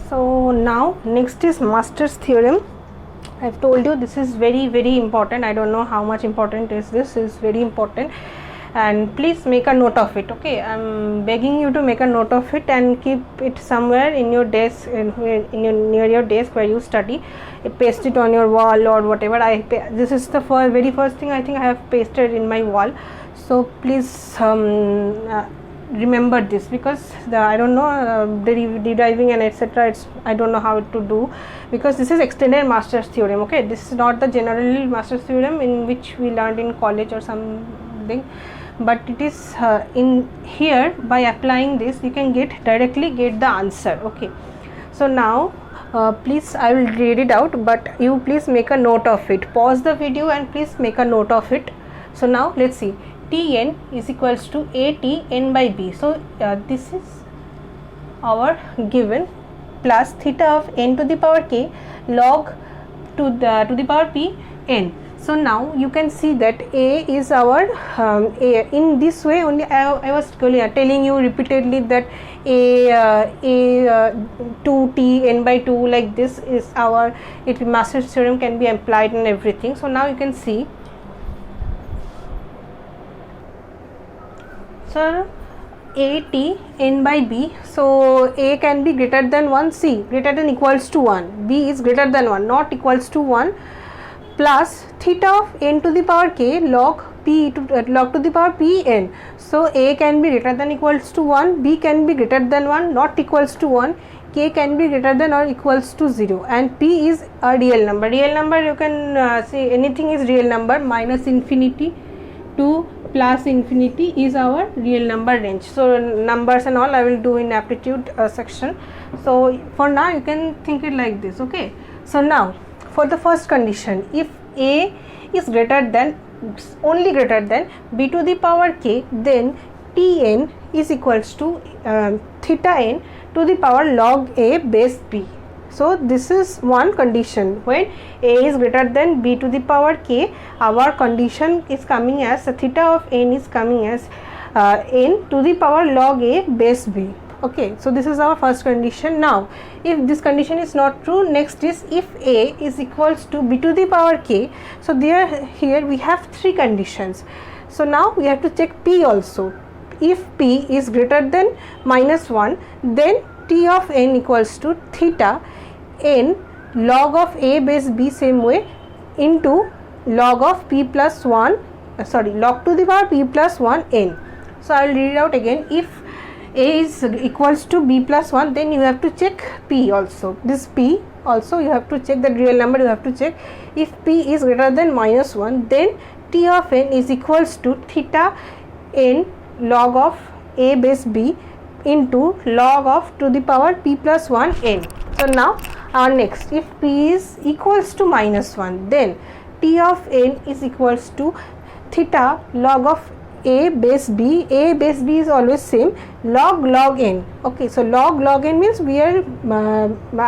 So now next is Master's theorem. I've told you this is very important. I don't know how much important is this. Is very important, and please make a note of it. Okay, I'm begging you to make a note of it and keep it somewhere in your desk, near your desk where you study. Paste it on your wall or whatever. This is the very first thing I think I have pasted in my wall. So please remember this, because I don't know deriving and etc. I don't know how to do, because this is extended Master's theorem. Okay, this is not the general Master's theorem in which we learned in college or something, but it is in here. By applying this you can directly get the answer. Okay, so now please, I will read it out, but you please make a note of it. Pause the video and please make a note of it. So now let's see. Tn is equals to Atn by b. So this is our given, plus theta of n to the power k log to the power p n. So now you can see that a is our a. In this way only I was telling you repeatedly that a 2t n by 2 like this is our Master's theorem can be applied and everything. So now you can see. So a t n by b, so a can be greater than 1, c greater than equals to 1, b is greater than 1 not equals to 1, plus theta of n to the power k log p log to the power p n. So a can be greater than equals to 1, b can be greater than 1 not equals to 1, k can be greater than or equals to 0, and p is a real number. Real number, you can say anything is real number. Minus infinity to plus infinity is our real number range. So numbers and all I will do in aptitude section. So for now you can think it like this. Okay, so now for the first condition, if a is greater than, only greater than b to the power k, then Tn is equals to theta n to the power log a base b. So this is one condition. When a is greater than b to the power k, our condition is coming as theta of n is coming as n to the power log a base b. Okay, so this is our first condition. Now if this condition is not true, next is if a is equals to b to the power k. So here we have three conditions. So now we have to check p also. If p is greater than -1, then t of n equals to theta n log of a base b, same way, into log of p plus 1, log to the power p plus 1 n. So I will read it out again. If a is equals to b plus 1, then you have to check p also. This p also you have to check, that real number you have to check. If p is greater than -1, then t of n is equals to theta n log of a base b into log of to the power p plus 1 n. So now our next, if p is equals to -1, then t of n is equals to theta log of a base b. A base b is always same, log n. Okay, so log n means we are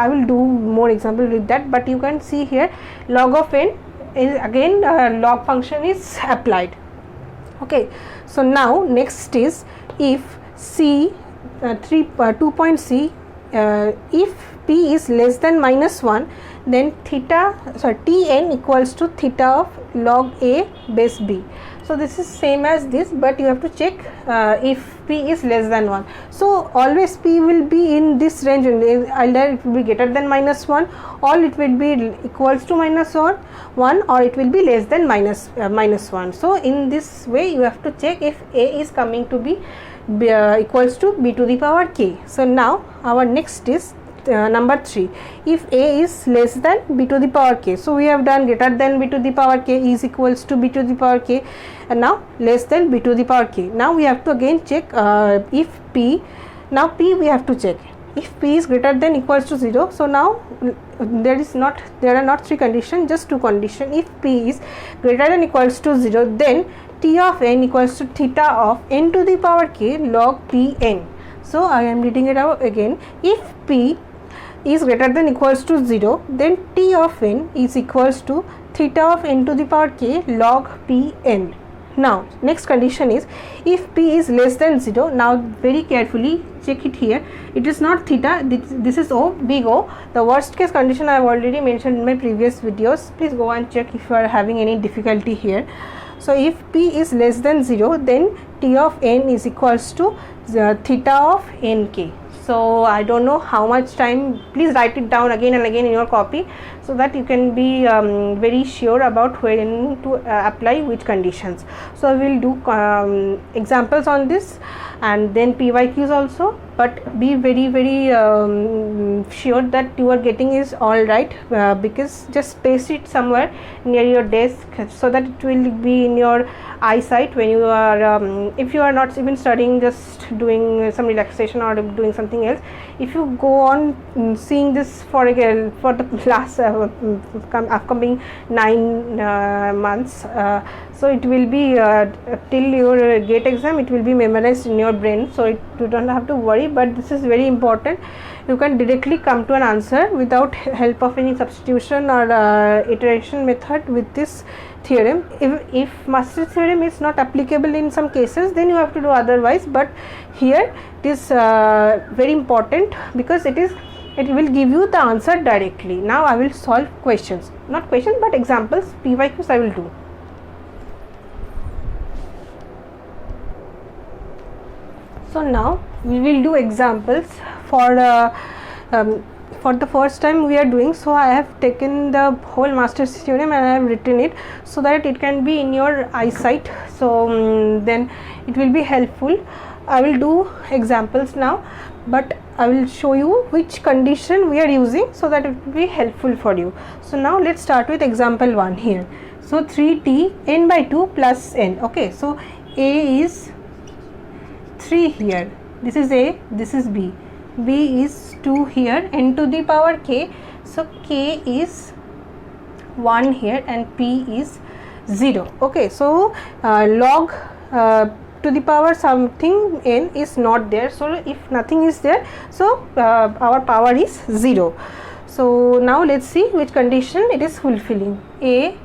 I will do more example with that, but you can see here log of n is again log function is applied. Okay, so now next is if c 2.c, if p is less than -1, then Tn equals to theta of log a base b. So this is same as this, but you have to check if p is less than 1. So always p will be in this range only, either it will be greater than -1, or it will be equals to -1, or it will be less than -1. So in this way you have to check if a is coming to be equals to b to the power k. So now our next is number 3. If a is less than b to the power k, so we have done greater than b to the power k is equals to b to the power k, and now less than b to the power k. Now we have to again check if p, now p we have to check if p is greater than equals to 0. So now there are not three conditions, just two conditions. If p is greater than equals to 0, then t of n equals to theta of n to the power k log p n. So I am reading it out again. If p is greater than equals to 0, then t of n is equals to theta of n to the power k log p n. Now next condition is if p is less than 0. Now very carefully check it here. It is not theta, this is O, big O. The worst case condition I have already mentioned in my previous videos. Please go and check if you are having any difficulty here. So if p is less than 0, then t of n is equals to theta of nk. So I don't know how much time, please write it down again and again in your copy, so that you can be very sure about when to apply which conditions. So we will do examples on this and then PYQs also, but be very sure that you are getting is all right, because just paste it somewhere near your desk so that it will be in your eyesight when you are if you are not even studying, just doing some relaxation or doing something else. If you go on seeing this for the last upcoming 9 months, so it will be till your GATE exam, it will be memorized in your brain, so you don't have to worry. But this is very important, you can directly come to an answer without help of any substitution or iteration method with this theorem. If Maastricht theorem is not applicable in some cases, then you have to do otherwise, but here it is very important because it will give you the answer directly. Now I will solve questions, not questions but examples, PYQs I will do. So now we will do examples for the first time we are doing. So I have taken the whole Maastricht theorem and I have written it so that it can be in your eyesight, so then it will be helpful. I will do examples now, but I will show you which condition we are using so that it will be helpful for you. So now let's start with example 1 here. So 3t n by 2 plus n. Okay, so a is 3 here, this is a, this is b, b is 2 here, n to the power k, so k is 1 here and p is 0. Okay, so log to the power something n is not there, so if nothing is there, so our power is 0. So now let's see which condition it is fulfilling. A,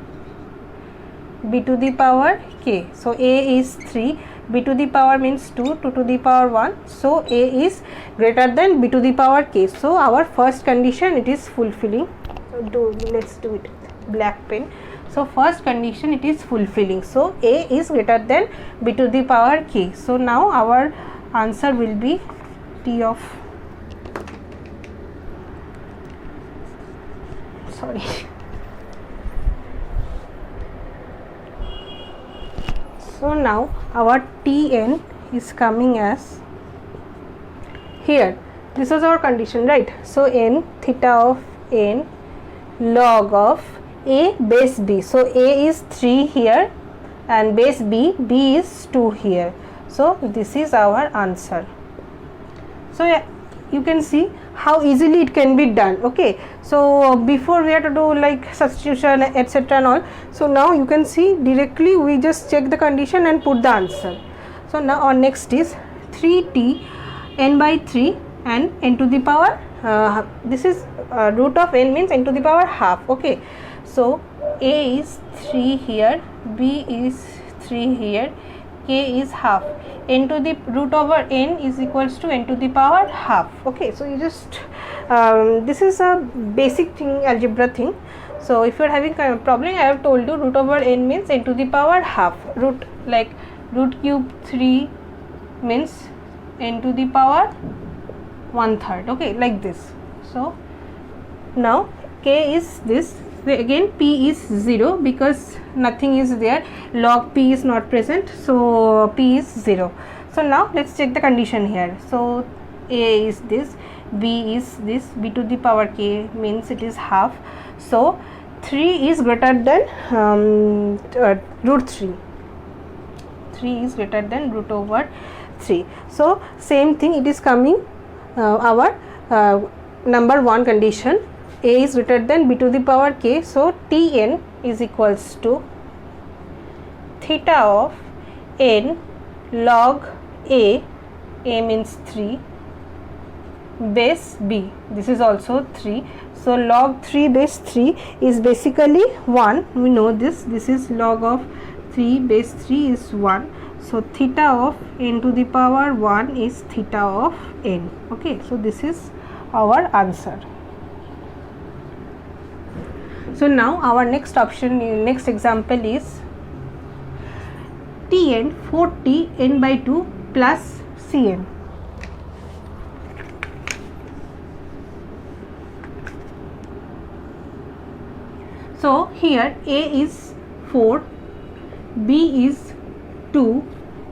b to the power k, so a is 3, b to the power means 2, 2 to the power 1, so a is greater than b to the power k. So our first condition it is fulfilling. Let's do it with black pen. So first condition it is fulfilling, so a is greater than b to the power k. So now our answer will be t of, sorry, so now our Tn is coming as here, this is our condition, right? So n, theta of n log of a base b, so a is 3 here and base b, b is 2 here, so this is our answer. So yeah, you can see how easily it can be done. Okay, so before we have to do like substitution etc and all, so now you can see directly we just check the condition and put the answer. So now our next is 3t n by 3 and n to the power this is root of n means n to the power half. Okay, so a is 3 here, b is 3 here, k is half, n to the root over n is equals to n to the power half. Okay, so you just this is a basic thing, algebra thing. So if you are having kind of problem, I have told you root over n means n to the power half, root like root cube 3 means n to the power 1/3. Okay, like this. So now k is this, again p is 0 because nothing is there, log p is not present, so p is 0. So now let's check the condition here. So a is this, b is this, b to the power k means it is half, so 3 is greater than root 3, 3 is greater than root over 3. So same thing it is coming, our number 1 condition, a is greater than b to the power k, so Tn is equals to theta of n log a means 3 base b, this is also 3, so log 3 base 3 is basically 1, we know this, this is log of 3 base 3 is 1. So theta of n to the power 1 is theta of n. Okay, so this is our answer. So now our next option, next example is Tn 4t n by 2 plus Cn. So here A is 4, B is 2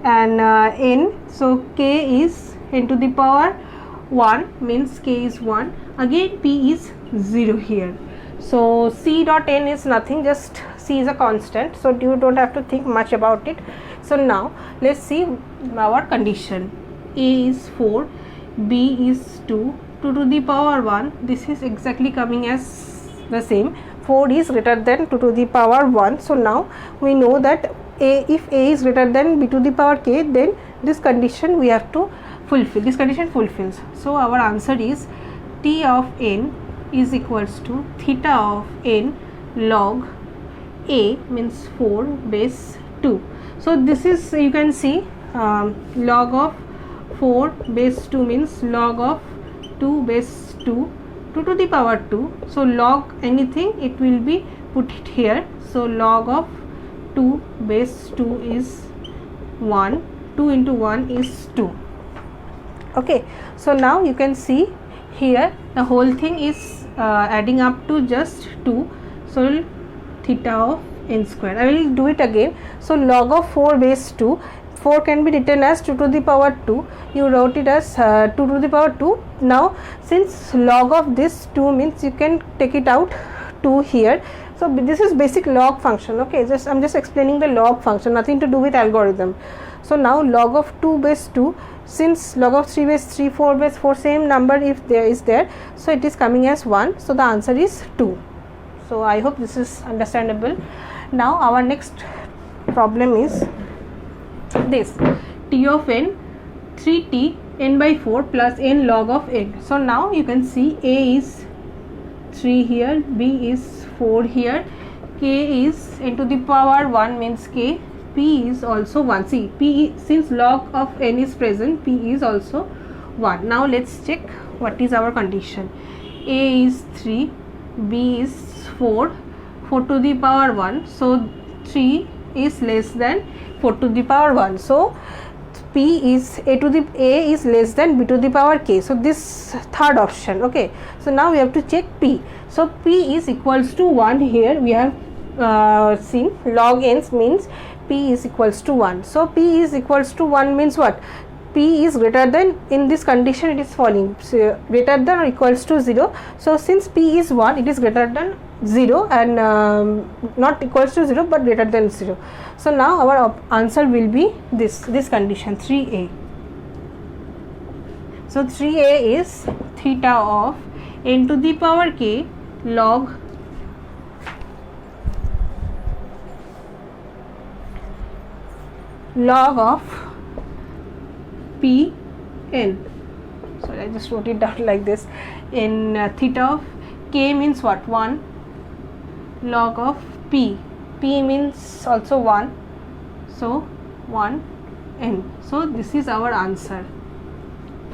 and n, so k is n to the power 1 means k is 1, again p is 0 here. So c dot n is nothing, just c is a constant, so you don't have to think much about it. So now let's see our condition. A is 4, B is 2, 2 to the power 1, this is exactly coming as the same. 4 is greater than 2 to the power 1. So now we know that if A is greater than B to the power k, then this condition we have to fulfill. This condition fulfills. So our answer is T of n is equals to theta of n log A means 4 base 2. So this is, you can see, log of 4 base 2 means log of 2 base 2, 2 to the power 2. So log anything, it will be put it here. So log of 2 base 2 is 1, 2 into 1 is 2. Okay, so now you can see here the whole thing is adding up to just 2. So theta of n square, I will do it again. So log of 4 base 2, 4 can be written as 2 to the power 2, you wrote it as 2 to the power 2. Now since log of this 2 means you can take it out 2 here. So this is basic log function. Okay, I'm just explaining the log function, nothing to do with algorithm. So now log of 2 base 2, since log of 3 base 3, 4 base 4, same number if there is there, so it is coming as 1. So the answer is 2. So I hope this is understandable. Now our next problem is this, T of n 3t n by 4 plus n log of n. So now you can see A is 3 here, B is 4 here, k is n to the power 1 means k, p is also 1. See, p, since log of n is present, p is also 1. Now let's check what is our condition. A is 3, B is 4, 4 to the power 1, so 3 is less than 4 to the power 1. So P is A is less than B to the power k. So this third option. Okay, so now we have to check P. So P is equals to 1. Here we have seen log n means P is equals to 1. So P is equals to 1 means what? P is greater than, in this condition it is falling, so greater than or equals to 0. So since P is 1, it is greater than 0 and not equals to 0 but greater than 0. So now our answer will be this condition, 3a. So 3a is theta of n to the power k log of p n. Sorry, I just wrote it down like this. In theta of k means what? 1 log of p. P means also 1. So 1 n. So this is our answer.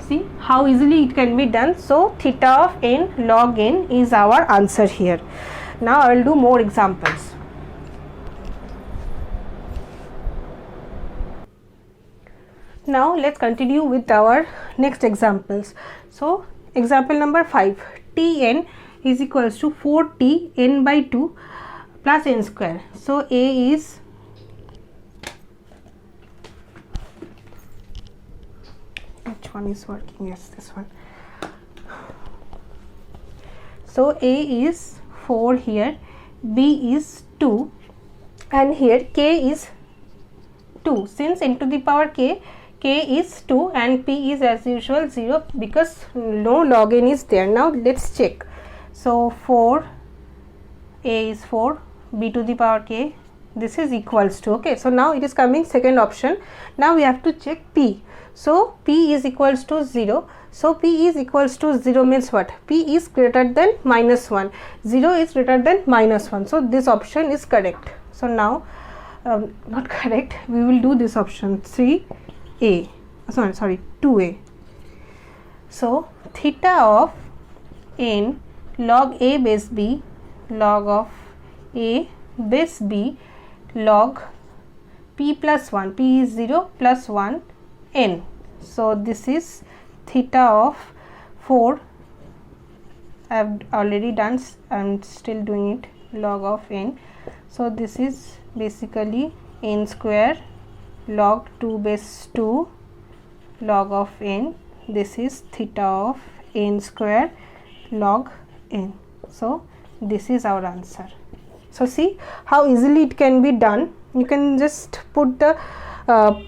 See how easily it can be done. So theta of n log n is our answer here. Now I will do more examples. Now let's continue with our next examples. So example number 5, Tn is equals to 4t n by 2 plus n square. So A is which one is working? Yes, this one. So A is 4 here, B is 2 and here k is 2. Since n to the power k is 2 and p is as usual 0 because no log n is there. Now let's check. So 4, A is 4, B to the power k, this is equals to, okay. So now it is coming second option. Now we have to check p. So p is equals to 0. So p is equals to 0 means what? P is greater than -1. 0 is greater than -1. So this option is correct. So now not correct, we will do this option 3a, sorry 2a. So theta of n log a base b log of a base b log p plus 1, p is 0 plus 1 n. So this is theta of 4, I have already done, I am still doing it, log of n. So this is basically n square log 2 base 2 log of n. This is theta of n square log n. So this is our answer. So see how easily it can be done. You can just put the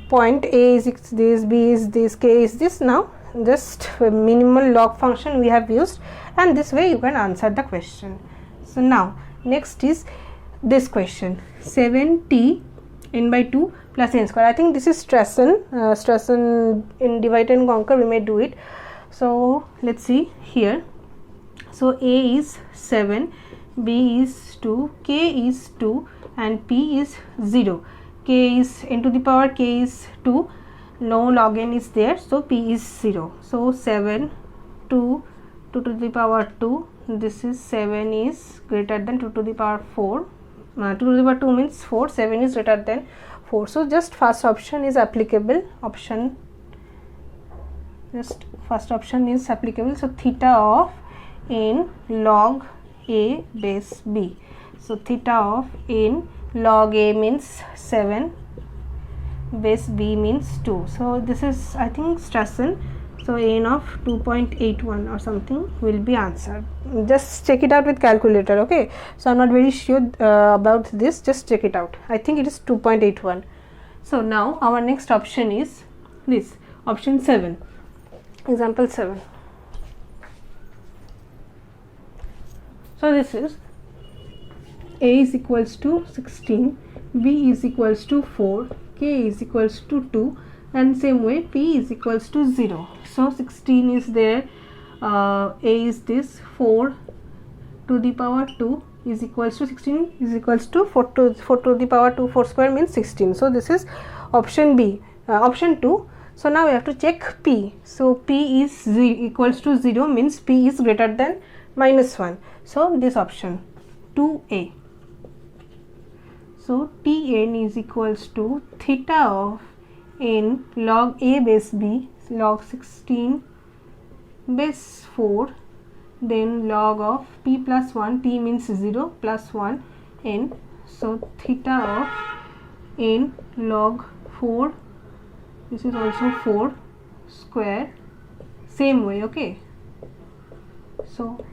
point a is this, b is this, k is this. Now just a minimal log function we have used, and this way you can answer the question. So now next is this question, 7t n by 2 plus n square. I think this is Strassen in divide and conquer, we may do it. So let's see here. So a is 7, b is 2, k is 2 and p is 0. K is n to the power k is 2, no log n is there, so p is 0. So 7, 2, 2 to the power 2, this is 7 is greater than 2 to the power 4, 2 to the power 2 means 4, 7 is greater than 4. So just first option is applicable, just first option is applicable. So theta of n log a base b. So theta of n log a means 7, base b means 2. So this is I think Strassen. So n of 2.81 or something will be answered. Just check it out with calculator, okay? So I'm not very sure about this, just check it out. I think it is 2.81. So now our next option is this, option 7, example 7. So this is a is equals to 16, b is equals to 4, k is equals to 2, and same way p is equals to 0. So 16 is there, a is this, 4 to the power 2 is equals to 16 is equals to 4 to the power 2, 4 square means 16. So this is option B, option 2. So now we have to check p. So p is equals to 0 means p is greater than minus 1. So this option 2a. So Tn is equals to theta of n log a base b log 16 base 4, then log of p plus 1, p means 0 plus 1 n. So theta of n log 4, this is also 4 square, same way, okay. So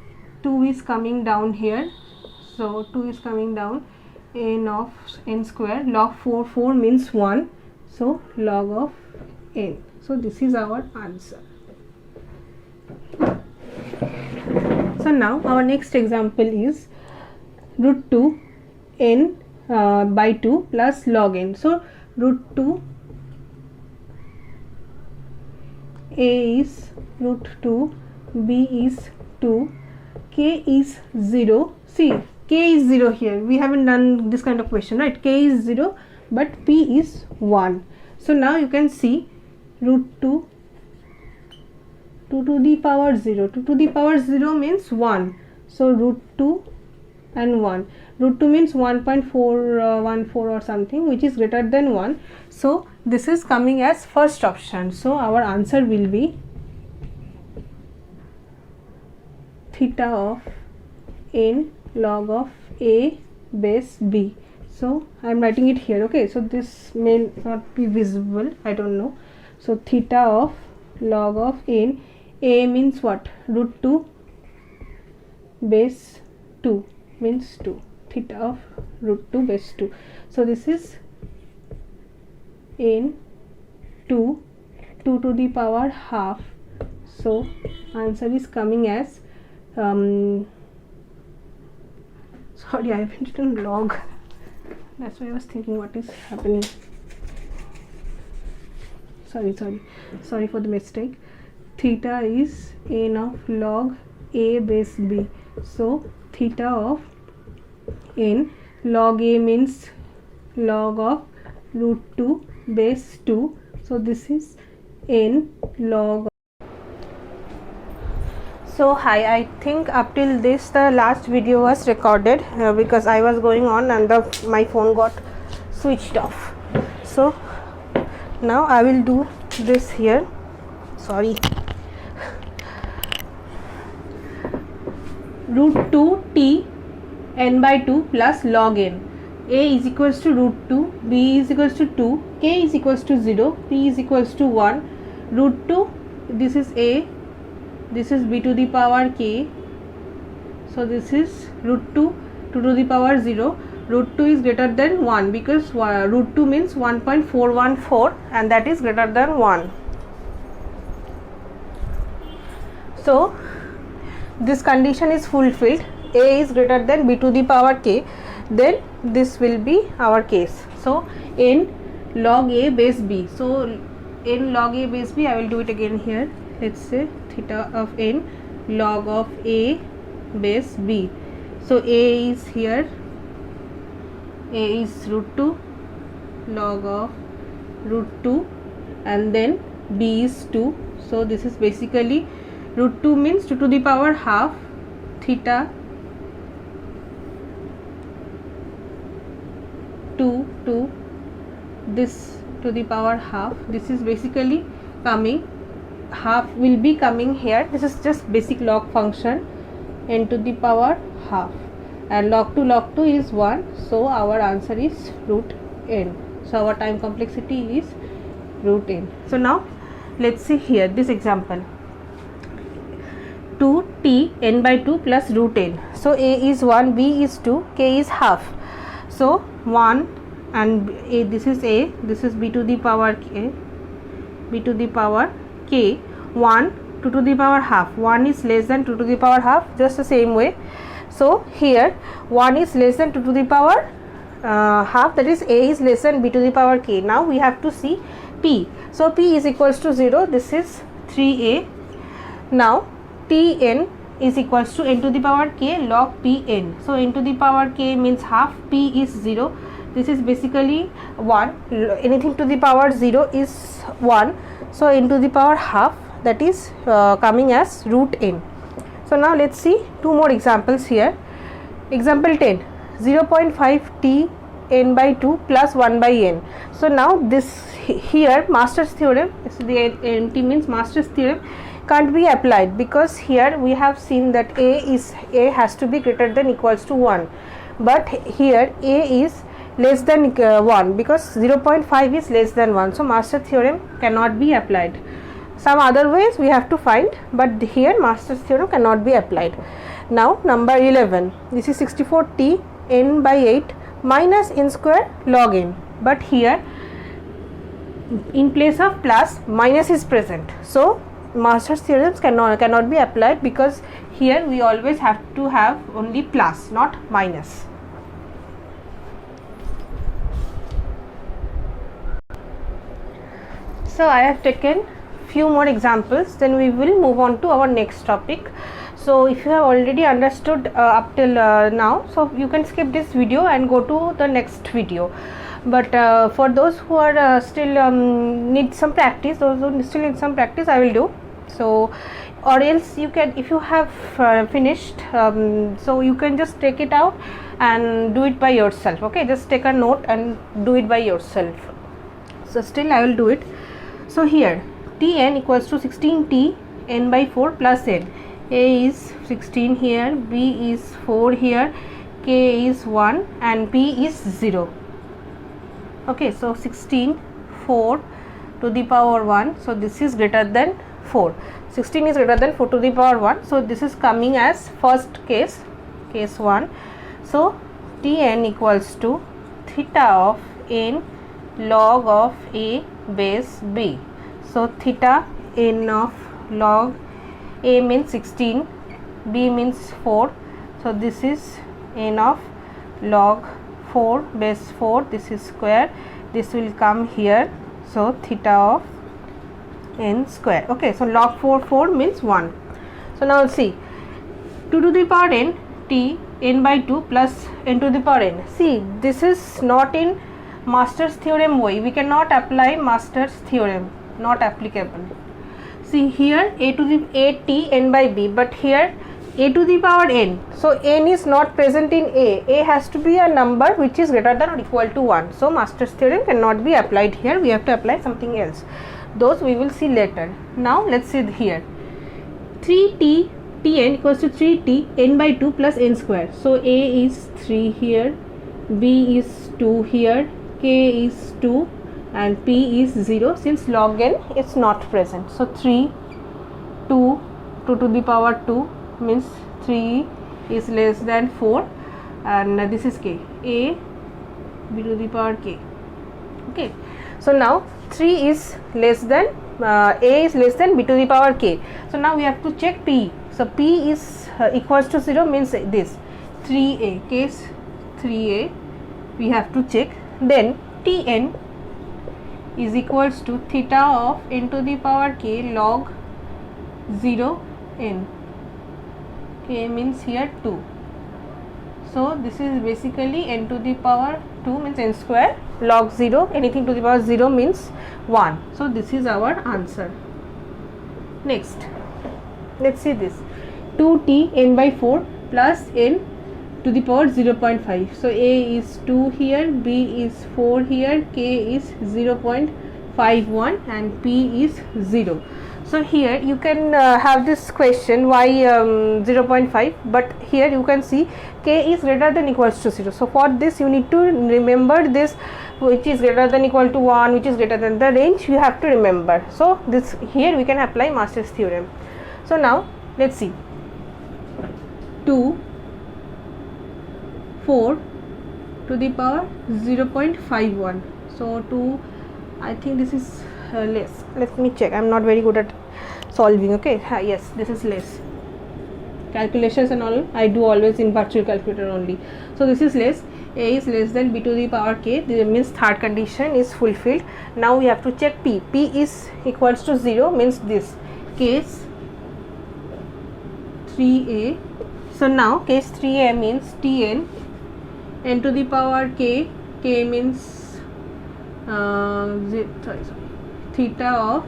2 is coming down here, so 2 is coming down, n of n square log 4 means 1, so log of n. So this is our answer. So now our next example is root 2 n by 2 plus log n. So root 2, a is root 2, b is 2, k is 0. See, k is 0 here, we haven't done this kind of question, right? K is 0 but p is 1. So now you can see root 2 to the power 0, 2 to the power 0 means 1. So root 2 and 1, root 2 means 1.414 or something, which is greater than 1. So this is coming as first option. So our answer will be theta of n log of a base b. So I am writing it here, okay. So this may not be visible, I don't know. So theta of log of n, a means what, root 2 base 2 means 2, theta of root 2 base 2. So this is n 2 to the power half. So answer is coming as sorry, I haven't written log, that's why I was thinking what is happening. Sorry for the mistake. Theta is n of log a base b. So theta of n log a means log of root 2 base 2. So this is n log. So hi, I think up till this the last video was recorded because I was going on and my phone got switched off. So now I will do this here. Sorry. Root 2 t n by 2 plus log n. A is equals to root 2, b is equals to 2, k is equals to 0, p is equals to 1. Root 2, this is a, this is b to the power k. So this is root 2 to the power 0. Root 2 is greater than 1 because root 2 means 1.414 and that is greater than 1. So this condition is fulfilled. A is greater than b to the power k, then this will be our case. So n log a base b. So n log a base b, I will do it again here. Let's say theta of n log of a base b. So a is here, a is root 2 log of root 2 and then b is 2. So this is basically root 2 means 2 to the power half theta 2 to this to the power half. This is basically coming, half will be coming here. This is just basic log function, n to the power half, and log 2 is 1. So our answer is root n. So our time complexity is root n. So now let's see here this example. 2t n by 2 plus root n. So a is 1, b is 2, k is half. So 1 and a, this is a, this is b to the power k, b to the power k. 1 2 to the power half, 1 is less than 2 to the power half, just the same way. So here 1 is less than 2 to the power half, that is a is less than b to the power k. Now we have to see p. So p is equals to 0, this is 3a. Now Tn is equals to n to the power k log Pn. So n to the power k means half, p is 0. This is basically 1. Anything to the power 0 is 1. So n to the power half, that is coming as root n. So now let's see two more examples here. Example 10, 0.5 t n by 2 plus 1 by n. So now this here Master's theorem, the NT means Master's theorem, can't be applied because here we have seen that a has to be greater than equals to 1, but here a is less than 1 because 0.5 is less than 1. So Master's theorem cannot be applied. Some other ways we have to find, but here Master's theorem cannot be applied. Now number 11, this is 64t n by 8 minus n square log n, but here in place of plus minus is present. So Master's theorems cannot be applied because here we always have to have only plus, not minus. So I have taken few more examples, then we will move on to our next topic. So if you have already understood up till now, so you can skip this video and go to the next video. But for those who are still need some practice, those who still need some practice, I will do. So or else you can, if you have finished, so you can just take it out and do it by yourself. Okay, just take a note and do it by yourself. So still I will do it. So here Tn equals to 16t n by 4 plus n. A is 16 here, b is 4 here, k is 1 and p is 0. Okay, so 16, 4 to the power 1. So this is greater than 4. 16 is greater than 4 to the power 1. So this is coming as first case, case 1. So Tn equals to theta of n log of a base b. So theta n of log a means 16, b means 4. So this is n of log 4 base 4, this is square, this will come here. So theta of n square. Okay, so log 4 means 1. So now see 2 to the power n t n by 2 plus n to the power n. See, this is not in Master's theorem way, we cannot apply Master's theorem, not applicable. See here a to the a t n by b, but here a to the power n, so n is not present in a has to be a number which is greater than or equal to 1. So Master's theorem cannot be applied here, we have to apply something else. Those we will see later. Now let's see here, 3t Tn equals to 3t n by 2 plus n square. So a is 3 here, b is 2 here, k is 2 and p is 0, since log n is not present. So 3, 2, 2 to the power 2 means 3 is less than 4, and this is k, a b to the power k. Okay, so now 3 is less than a is less than b to the power k. So now we have to check p. So p is equals to 0 means this 3a, case 3a we have to check. Then Tn is equals to theta of n to the power k log 0 n. K means here 2. So this is basically n to the power 2 means n square, log 0, anything to the power 0 means 1. So this is our answer. Next, let's see this, 2t n by 4 plus n to the power 0.5. So a is 2 here, b is 4 here, k is 0.51 and p is 0. So here you can have this question why 0.5, but here you can see k is greater than equals to 0. So for this you need to remember this, which is greater than equal to 1, which is greater than the range, you have to remember. So this here we can apply Master's theorem. So now let's see, 2, 4 to the power 0.51. So 2, I think this is less. Let me check, I am not very good at solving. Okay, yes, this is less. Calculations and all I do always in virtual calculator only. So this is less, a is less than b to the power k, this means third condition is fulfilled. Now we have to check p. P is equals to 0 means this case 3a. So now case 3a means Tn n to the power k, k means theta of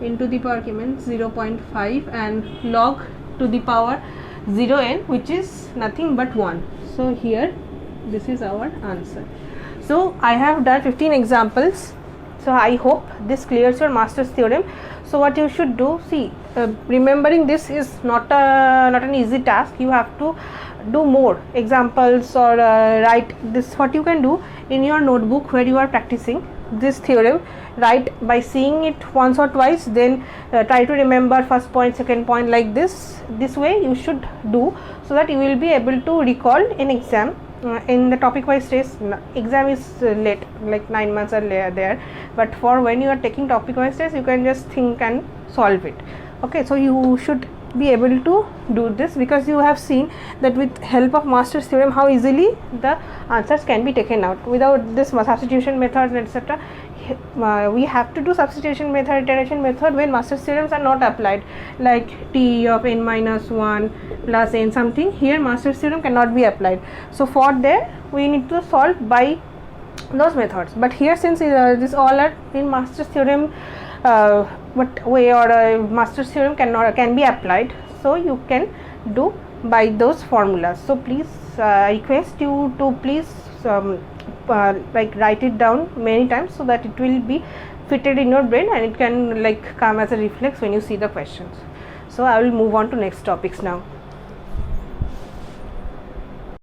n to the power k means 0.5 and log to the power 0n, which is nothing but 1. So here this is our answer. So I have done 15 examples. So I hope this clears your Master's theorem. So what you should do, see, remembering this is not an easy task. You have to do more examples or write this. What you can do in your notebook where you are practicing this theorem, write by seeing it once or twice, then try to remember first point, second point, like this. This way you should do, so that you will be able to recall in exam. In the topic wise test, exam is late, like 9 months are there, but for when you are taking topic wise test, you can just think and solve it. Okay, so you should be able to do this, because you have seen that with help of Master's theorem how easily the answers can be taken out without this substitution method, etc. We have to do substitution method, iteration method when Master's theorems are not applied, like t of n minus 1 plus n something. Here Master's theorem cannot be applied, so for that we need to solve by those methods. But here, since this all are in Master's theorem what way, or Master's theorem can be applied, so you can do by those formulas. So please request you to please like write it down many times, so that it will be fitted in your brain and it can like come as a reflex when you see the questions. So I will move on to next topics now.